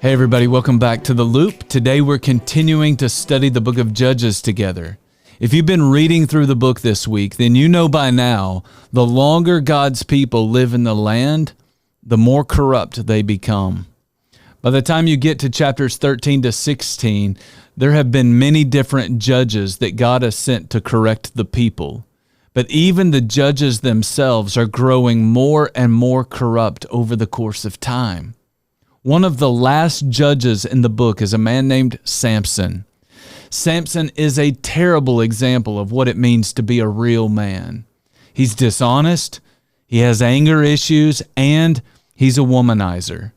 Hey everybody, welcome back to The Loop. Today we're continuing to study the book of Judges together. If you've been reading through the book this week, then you know by now, the longer God's people live in the land, the more corrupt they become. By the time you get to chapters 13 to 16, there have been many different judges that God has sent to correct the people. But even the judges themselves are growing more and more corrupt over the course of time. One of the last judges in the book is a man named Samson. Samson is a terrible example of what it means to be a real man. He's dishonest, he has anger issues, and he's a womanizer.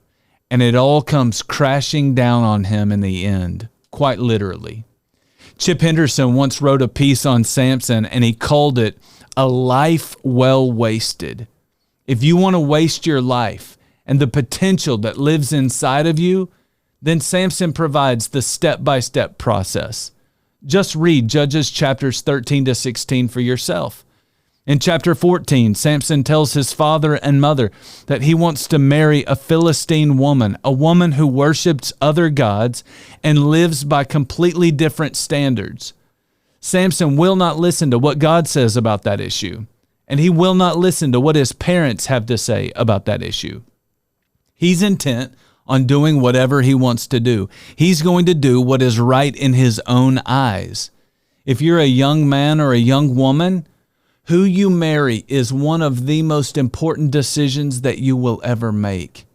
And it all comes crashing down on him in the end, quite literally. Chip Henderson once wrote a piece on Samson, and he called it a life well wasted. If you want to waste your life and the potential that lives inside of you, then Samson provides the step-by-step process. Just read Judges chapters 13 to 16 for yourself. In chapter 14, Samson tells his father and mother that he wants to marry a Philistine woman, a woman who worships other gods and lives by completely different standards. Samson will not listen to what God says about that issue, and he will not listen to what his parents have to say about that issue. He's intent on doing whatever he wants to do. He's going to do what is right in his own eyes. If you're a young man or a young woman, who you marry is one of the most important decisions that you will ever make.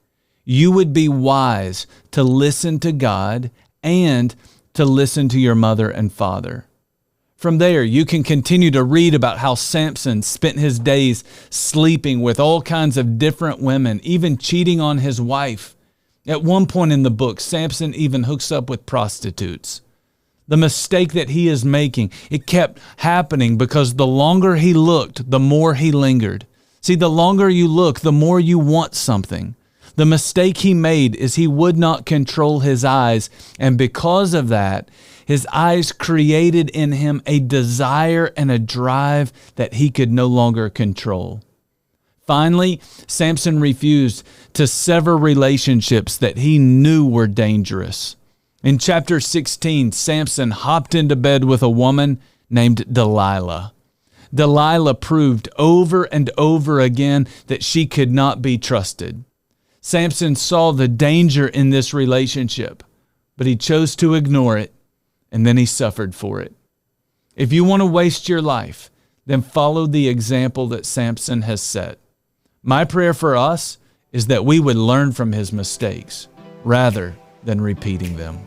You would be wise to listen to God and to listen to your mother and father. From there, you can continue to read about how Samson spent his days sleeping with all kinds of different women, even cheating on his wife. At one point in the book, Samson even hooks up with prostitutes. The mistake that he is making, it kept happening because the longer he looked, the more he lingered. See, the longer you look, the more you want something. The mistake he made is he would not control his eyes, and because of that, his eyes created in him a desire and a drive that he could no longer control. Finally, Samson refused to sever relationships that he knew were dangerous. In chapter 16, Samson hopped into bed with a woman named Delilah. Delilah proved over and over again that she could not be trusted. Samson saw the danger in this relationship, but he chose to ignore it, and then he suffered for it. If you want to waste your life, then follow the example that Samson has set. My prayer for us is that we would learn from his mistakes rather than repeating them.